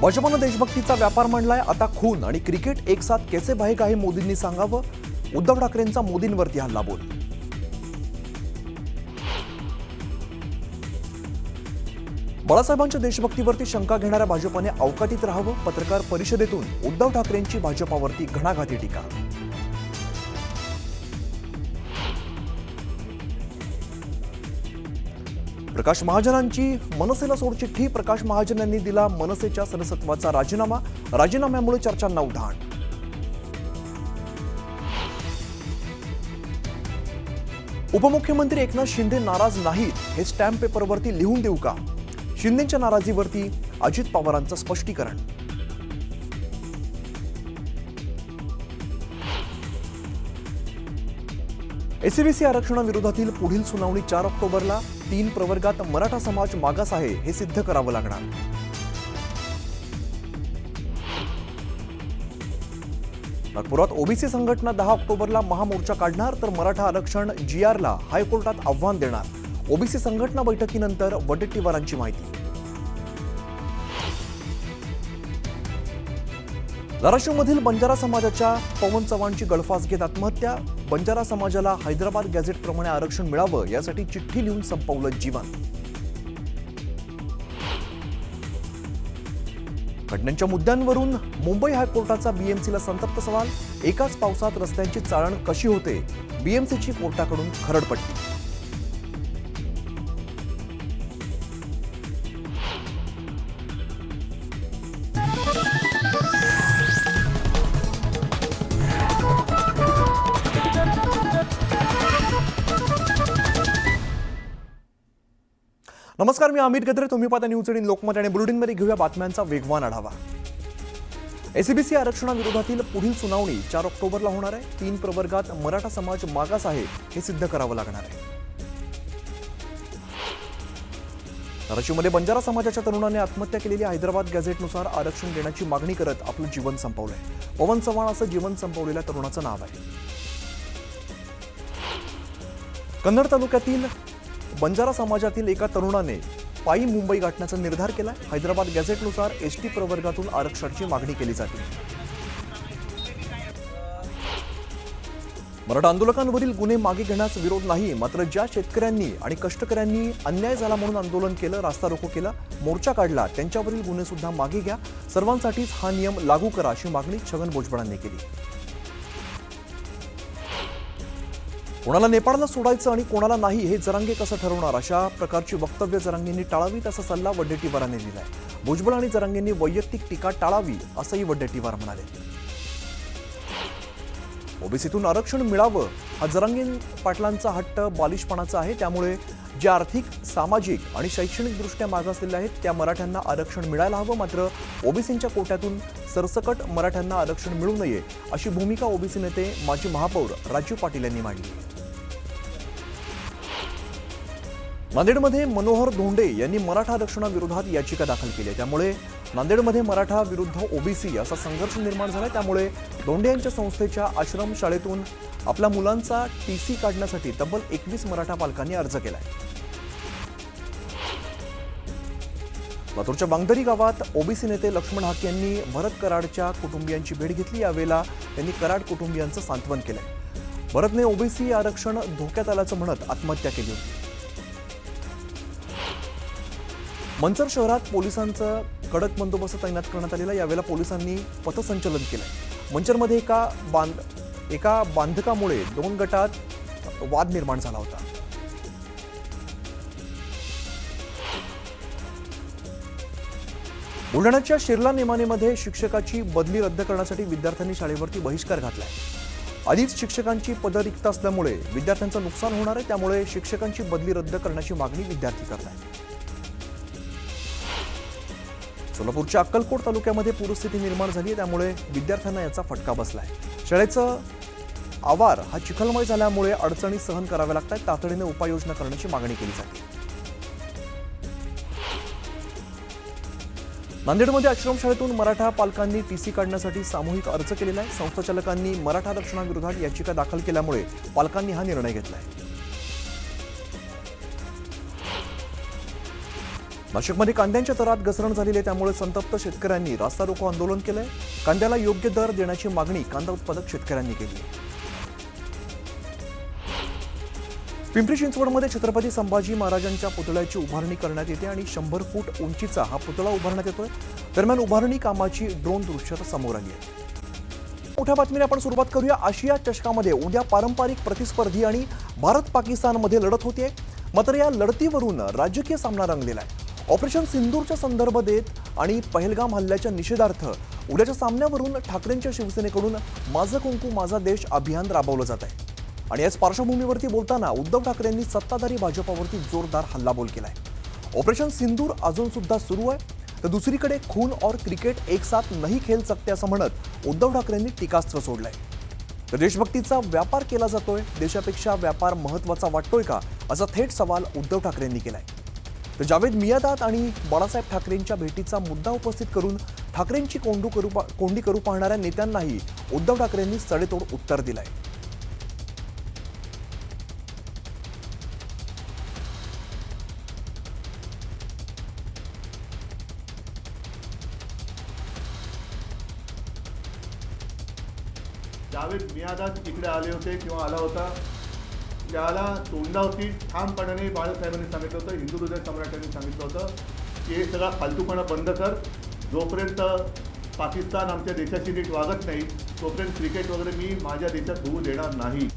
भाजपनं देशभक्तीचा व्यापार मांडलाय. आता खून आणि क्रिकेट एक साथ कैसे बहेगा हे मोदींनी सांगावं. उद्धव ठाकरेंचा मोदींवरती हल्ला बोल. बाळासाहेबांच्या देशभक्तीवरती शंका घेणाऱ्या भाजपने अवकाटीत राहावं. पत्रकार परिषदेतून उद्धव ठाकरेंची भाजपावरती घणाघाती टीका. प्रकाश महाजनांची मनसेला सोडचिठ्ठी. प्रकाश महाजन यांनी दिला मनसेच्या सदस्यत्वाचा राजीनामा. राजीनाम्यामुळे चर्चांना उधाण. उपमुख्यमंत्री एकनाथ शिंदे नाराज नाहीत हे स्टॅम्प पेपरवरती लिहून देऊ का? शिंदेच्या नाराजीवरती अजित पवारांचं स्पष्टीकरण. एससीबीसी आरक्षणाविरोधातील पुढील सुनावणी 4 ऑक्टोबरला. 3 प्रवर्गात मराठा समाज मागास आहे हे सिद्ध करावं लागणार. नागपुरात ओबीसी संघटना 10 ऑक्टोबरला महामोर्चा काढणार. तर मराठा आरक्षण जीआरला हायकोर्टात आव्हान देणार. ओबीसी संघटना बैठकीनंतर वडेट्टीवारांची माहिती. धाराशिवमधील बंजारा समाजाच्या पवन चव्हाणची गळफास घेत आत्महत्या. बंजारा समाजाला हैदराबाद गॅझेटप्रमाणे आरक्षण मिळावं यासाठी चिठ्ठी लिहून संपवलं जीवन. घटनांच्या मुद्द्यांवरून मुंबई हायकोर्टाचा बीएमसीला संतप्त सवाल. एकाच पावसात रस्त्यांची चाळण कशी होते? बीएमसीची कोर्टाकडून खरडपट्टी. नमस्कार, मी अमित गद्रे. तुम्ही पाहता न्यूज 18 लोकमत आणि बुलेटिनमध्ये घेऊया बातम्यांचा वेगवान आढावा. एससीबीसी आरक्षणाविरोधातील पुढील सुनावणी 4 ऑक्टोबरला होणार आहे. 3 प्रवर्गात मराठा समाज मागास आहे हे सिद्ध करावं लागणार आहे. धाराशिवमध्ये बंजारा समाजाच्या तरुणाने आत्महत्या केलेली. हैदराबाद गॅझेटनुसार आरक्षण देण्याची मागणी करत आपलं जीवन संपवलंय. पवन चव्हाण असं जीवन संपवलेल्या तरुणाचं नाव आहे. कन्नड तालुक्यातील बंजारा समाजातील एका तरुणाने पायी मुंबई गाठण्याचा निर्धार केला. हैदराबाद गॅझेटनुसार एसटी प्रवर्गातून आरक्षणाची मागणी केली जाते. मराठा आंदोलकांवरील गुन्हे मागे घेण्यास विरोध नाही. मात्र ज्या शेतकऱ्यांनी आणि कष्टकऱ्यांनी अन्याय झाला म्हणून आंदोलन केलं, रास्ता रोको केला, मोर्चा काढला, त्यांच्यावरील गुन्हे सुद्धा मागे घ्या. सर्वांसाठीच हा नियम लागू करा अशी मागणी छगन भुजबळांनी केली. कोणाला नेपाळला सोडायचं आणि कोणाला नाही हे जरांगे कसं ठरवणार? अशा प्रकारची वक्तव्य जरांगेंनी टाळावीत असा सल्ला वडेट्टीवारांनी दिलाय. भुजबळ आणि जरांगेंनी वैयक्तिक टीका टाळावी असंही वडेट्टीवार म्हणाले. ओबीसीतून आरक्षण मिळावं हा जरांगे पाटलांचा हट्ट बालिशपणाचा आहे. त्यामुळे जे आर्थिक, सामाजिक आणि शैक्षणिकदृष्ट्या मागासलेले आहेत त्या मराठ्यांना आरक्षण मिळायला हवं. मात्र ओबीसींच्या कोट्यातून सरसकट मराठ्यांना आरक्षण मिळू नये अशी भूमिका ओबीसी नेते माजी महापौर राजू पाटील यांनी मांडली. नांदेडमध्ये मनोहर धोंडे यांनी मराठा आरक्षणाविरोधात याचिका दाखल केली आहे. त्यामुळे नांदेडमध्ये मराठा विरुद्ध ओबीसी असा संघर्ष निर्माण झाला. त्यामुळे धोंडे यांच्या संस्थेच्या आश्रम शाळेतून आपल्या मुलांचा टीसी काढण्यासाठी तब्बल 21 मराठा पालकांनी अर्ज केलाय. लातूरच्या बांगदरी गावात ओबीसी नेते लक्ष्मण हाके यांनी भरत कराडच्या कुटुंबियांची भेट घेतली. यावेळेला त्यांनी कराड कुटुंबियांचं सांत्वन केलंय. भरतने ओबीसी आरक्षण धोक्यात आल्याचं म्हणत आत्महत्या केली होती. मंचर शहरात पोलिसांचं कडक बंदोबस्त तैनात करण्यात आलेला. यावेळेला पोलिसांनी पथसंचलन केलंय. मंचरमध्ये एका बांधकामुळे 2 गटात वाद निर्माण झाला होता. बुलढाण्याच्या शिरला नेमानेमध्ये शिक्षकाची बदली रद्द करण्यासाठी विद्यार्थ्यांनी शाळेवरती बहिष्कार घातलाय. आधीच शिक्षकांची पदं रिक्त असल्यामुळे विद्यार्थ्यांचं नुकसान होणार आहे. त्यामुळे शिक्षकांची बदली रद्द करण्याची मागणी विद्यार्थी करत आहेत. सोलापूरच्या अक्कलकोट तालुक्यामध्ये पूरस्थिती निर्माण झाली आहे. त्यामुळे विद्यार्थ्यांना याचा फटका बसलाय. शाळेचं आवार हा चिखलमय झाल्यामुळे अडचणी सहन कराव्या लागतात. तातडीने उपाययोजना करण्याची मागणी केली जाते. नांदेडमध्ये आश्रमशाळेतून मराठा पालकांनी टीसी काढण्यासाठी सामूहिक अर्ज केलेला आहे. संस्थाचालकांनी मराठा आरक्षणाविरोधात याचिका दाखल केल्यामुळे पालकांनी हा निर्णय घेतलाय. नाशिकमध्ये कांद्यांच्या दरात घसरण झालेली आहे, त्यामुळे संतप्त शेतकऱ्यांनी रास्ता रोको आंदोलन केलंय। कांद्याला योग्य दर देण्याची मागणी कांदा उत्पादक शेतकऱ्यांनी केली आहे। पिंपरी चिंचवडमध्ये छत्रपती संभाजी महाराजांच्या पुतळ्याची उभारणी करण्यात येते आणि 100 फूट उंचीचा हा पुतळा उभारण्यात येतोय। दरम्यान उभारणी कामाची ड्रोन दृश्य समोर आली आहे। मोठ्या बातमीने आपण सुरुवात करूया। आशिया चषकामध्ये उद्या पारंपरिक प्रतिस्पर्धी आणि भारत पाकिस्तानमध्ये लढत होते, मात्र या लढतीवरून राजकीय सामना रंगलेला आहे। ऑपरेशन सिंदूरचा संदर्भ देत आणि पहलगाम हल्ल्याच्या निषेधार्थ उद्याच्या सामन्यावरून ठाकरेंच्या शिवसेनेकडून माझं कुंकू माझा देश अभियान राबवलं जात आहे। आणि याच पार्श्वभूमीवरती बोलताना उद्धव ठाकरेंनी सत्ताधारी भाजपावरती जोरदार हल्लाबोल केलाय। ऑपरेशन सिंदूर अजून सुद्धा सुरू आहे, तर दुसरीकडे खून और क्रिकेट एक साथ नहीं खेल सकते असं म्हणत उद्धव ठाकरेंनी टीकास्त्र सोडलंय। तर देशभक्तीचा व्यापार केला जातोय, देशापेक्षा व्यापार महत्त्वाचा वाटतोय का, असा थेट सवाल उद्धव ठाकरेंनी केलाय। तर जावेद मियादाद आणि बाळासाहेब ठाकरेंच्या भेटीचा मुद्दा उपस्थित करून ठाकरेंची कोंडी करू पाहणाऱ्या नेत्यांनाही उद्धव ठाकरेंनी सडेतोड उत्तर दिलंय। जावेद मियादाद इकडे आले होते किंवा आला होता, त्याला तोंडावरती ठामपणाने बाळासाहेबांनी सांगितलं होतं, हिंदू हृदय सम्राटांनी सांगितलं होतं की हे सगळा फालतूपणा बंद कर। जोपर्यंत पाकिस्तान आमच्या देशाशी नीट वागत नाही तोपर्यंत क्रिकेट वगैरे मी माझ्या देशात होऊ देणार नाही।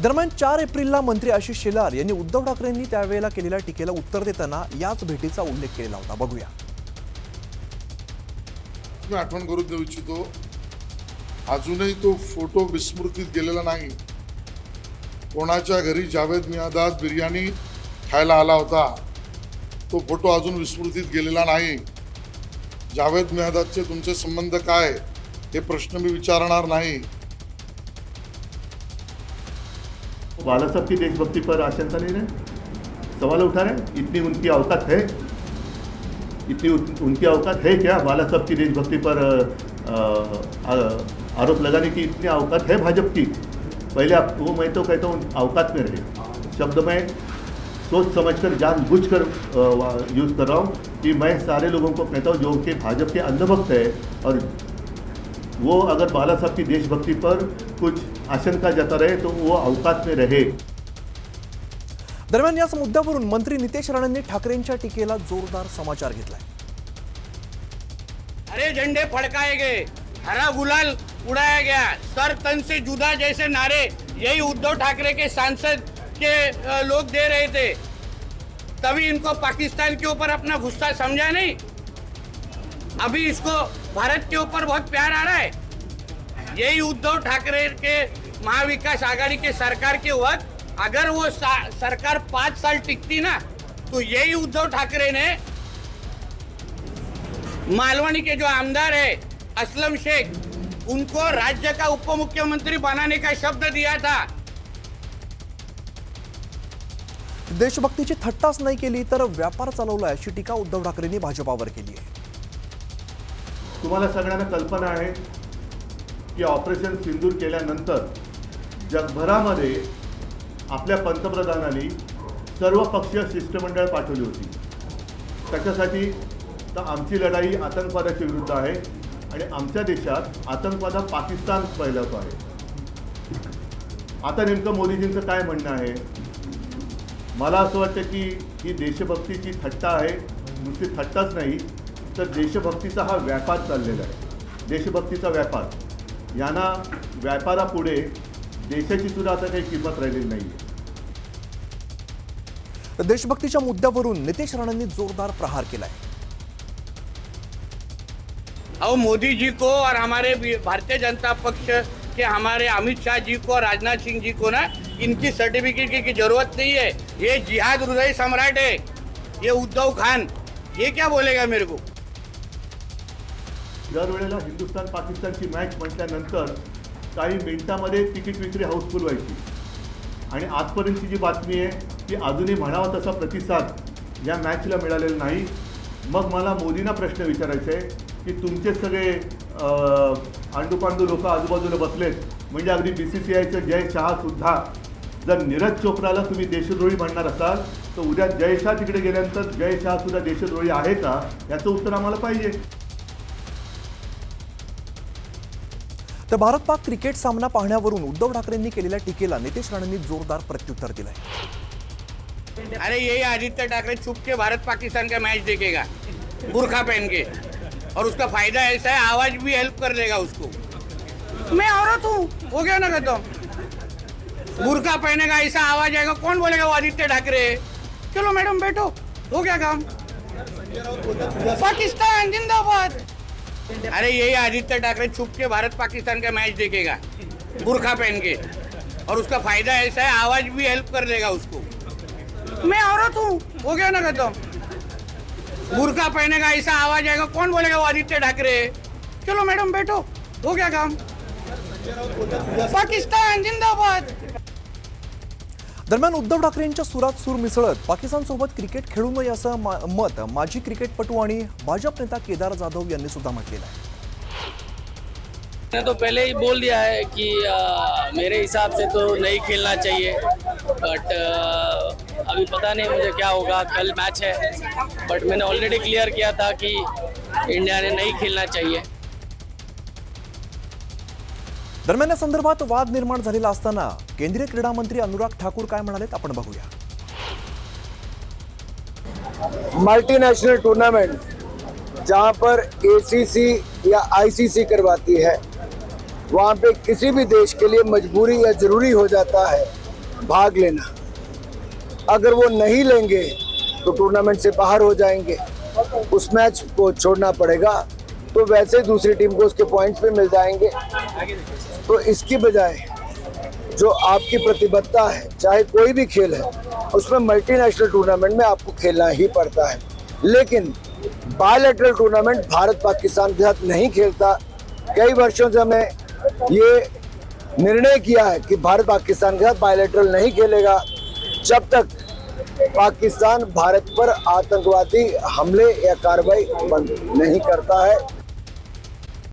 दरम्यान 4 एप्रिलला मंत्री आशिष शेलार यांनी उद्धव ठाकरेंनी त्यावेळेला केलेल्या टीकेला उत्तर देताना याच भेटीचा उल्लेख केला होता। बघूया। मी आठवण करून देऊ इच्छितो, अजूनही तो फोटो विस्मृतीत गेलेला नाही। कोणाच्या घरी जावेद मियादाद बिर्याणी खायला आला होता, तो फोटो अजून विस्मृतीत गेलेला नाही। जावेद मियादादचे तुमचे संबंध काय हे प्रश्न मी विचारणार नाही। बाला साहब की देशभक्ति पर आशंका नहीं रहे, सवाल उठा रहे, इतनी उनकी औकात है, इतनी उनकी औकात है क्या बाला साहब की देशभक्ति पर आरोप लगाने की इतनी औकात है भाजपा की? पहले आप वो, मैं तो कहता हूँ औकात में रहे। शब्द मैं सोच समझकर जानबूझकर यूज़ कर रहा हूँ कि मैं सारे लोगों को कहता हूँ जो कि भाजपा के अंधभक्त है और वो अगर बाला साहब की देशभक्ति पर कुछ आशंका जता रहे तो वो औकात में रहे। दरम्यान याच मुद्द्यावरून मंत्री नितेश राणेंनी ठाकरेंच्या टीकेला जोरदार समाचार घेतलाय। हरे झंडे फड़काए गए, हरा गुलाल उड़ाया गया, सर तन से जुदा जैसे नारे यही उद्धव ठाकरे के सांसद के लोग दे रहे थे, तभी इनको पाकिस्तान के ऊपर अपना गुस्सा समझा नहीं। अभी इसको भारत के ऊपर बहुत प्यार आ रहा है। यही उद्धव ठाकरे के महाविकास आघाड़ी के सरकार के वक्त अगर वो सरकार 5 साल टिकती ना, तो यही उद्धव ठाकरे ने मालवनी के जो आमदार है असलम शेख, उनको राज्य का उप मुख्यमंत्री बनाने का शब्द दिया था। देशभक्तीची थट्टाच नाही केली तर व्यापार चालवलाय अशी टीका उद्धव ठाकरेंनी भाजपावर केली आहे। तुम्हाला सगळ्यांना कल्पना आहे की ऑपरेशन सिंदूर केल्यानंतर जगभरामध्ये आपल्या पंतप्रधानांनी सर्व पक्षीय शिष्टमंडळ पाठवली होती। त्याच्यासाठी तर आमची लढाई आतंकवादाच्या विरुद्ध आहे आणि आमच्या देशात आतंकवाद पाकिस्तान फैलवतो आहे। आता नेमकं मोदीजींचं काय म्हणणं आहे? मला असं वाटतं की ही देशभक्तीची थट्टा आहे, नुसती थट्टाच नाही तर देशभक्तीचा हा व्यापार चाललेला आहे। देशभक्तीचा व्यापार, यांना व्यापारापुढे देशाची सुद्धा आता काही किंमत राहिलेली नाही। देशभक्तीच्या मुद्द्यावरून नितेश राणेंनी जोरदार प्रहार केलाय। और मोदी जी को और हमारे भारतीय जनता पक्ष के हमारे अमित शाह जी को और राजनाथ सिंह जी को ना इनकी सर्टिफिकेट की जरूरत नहीं है। ये जिहाद हृदय सम्राट है, ये उद्धव खान, ये क्या बोलेगा मेरे को? दरवेळेला हिंदुस्थान पाकिस्तानची मॅच म्हटल्यानंतर काही मिनिटांमध्ये तिकीट विक्री हाऊसफुल व्हायची आणि आजपर्यंतची जी बातमी आहे की अजूनही म्हणावा तसा प्रतिसाद या मॅचला मिळालेला नाही। मग मला मोदींना प्रश्न विचारायचा आहे की तुमचे सगळे आंडूपांडू लोक आजूबाजूला बसलेत, म्हणजे अगदी BCCIचे जय शहा सुद्धा जर नीरज चोप्राला तुम्ही देशद्रोही म्हणणार असाल तर उद्या जयशाह तिकडे गेल्यानंतर जयशाह सुद्धा देशद्रोही आहे का याचं उत्तर आम्हाला पाहिजे. तर भारत पाक क्रिकेट सामना पाहण्यावरून उद्धव ठाकरेंनी केलेल्या टीकेला नितेश राणेंनी जोरदार प्रत्युत्तर दिलंय. अरे यही आदित्य ठाकरे छुप के भारत पाकिस्तान का मैच देखेगा बुरखा पहन के, और उसका फायदा ऐसा है आवाज भी हेल्प कर देगा उसको. मैं औरत हूँ, हो गया ना खत्म. बुरखा पहनेगा, ऐसा आवाज आएगा, कौन बोलेगा वो आदित्य ठाकरे. चलो मैडम बैठो, हो गया काम. पाकिस्तान जिंदाबाद. अरे यही आदित्य ठाकरे छुप के भारत पाकिस्तान का मैच देखेगा बुरखा पहन के, और उसका फायदा ऐसा है आवाज भी हेल्प कर देगा उसको. मैं औरत हूँ, हो गया ना खत्म. बुरखा पहनेगा, ऐसा आवाज आएगा, कौन बोलेगा वो आदित्य ठाकरे. चलो मैडम बैठो, हो गया काम. पाकिस्तान जिंदाबाद. दरम्यान उद्धव ठाकरेंच्या सुरात सूर मिसळत पाकिस्तानसोबत क्रिकेट खेळू नये असं मत माजी क्रिकेटपटू आणि भाजप नेता केदार जाधव यांनी सुद्धा म्हटलेलं आहे. मैंने तो पहले ही बोल दिया है कि मेरे हिसाब से तो नहीं खेलना चाहिए, बट अभी पता नहीं मुझे क्या होगा. कल मैच है, बट मैंने ऑलरेडी क्लियर किया था कि इंडिया ने नहीं खेलना चाहिए. दरम्यान या संदर्भात वाद निर्माण झालेला असताना केंद्रीय क्रीडा मंत्री अनुराग ठाकूर काय म्हणालेत आपण बघूया. मल्टीनेशनल टूर्नामेंट जहां पर एसीसी या आईसीसी करवाती है, वहां पे किसी भी देश के लिए मजबूरी या जरूरी हो जाता है भाग लेना. अगर वो नहीं लेंगे तो टूर्नामेंट से बाहर हो जाएंगे, उस मैच को छोड़ना पड़ेगा. तो वैसे दूसरी टीम को उसके पॉइंट्स भी मिल जाएंगे. तो इसकी बजाय जो आपकी प्रतिबद्धता है, चाहे कोई भी खेल है, उसमें मल्टीनेशनल टूर्नामेंट में आपको खेलना ही पड़ता है. लेकिन बायलैटरल टूर्नामेंट भारत पाकिस्तान के साथ नहीं खेलता. कई वर्षों से हमने ये निर्णय किया है कि भारत पाकिस्तान के साथ बायलैटरल नहीं खेलेगा जब तक पाकिस्तान भारत पर आतंकवादी हमले या कार्रवाई बंद नहीं करता है.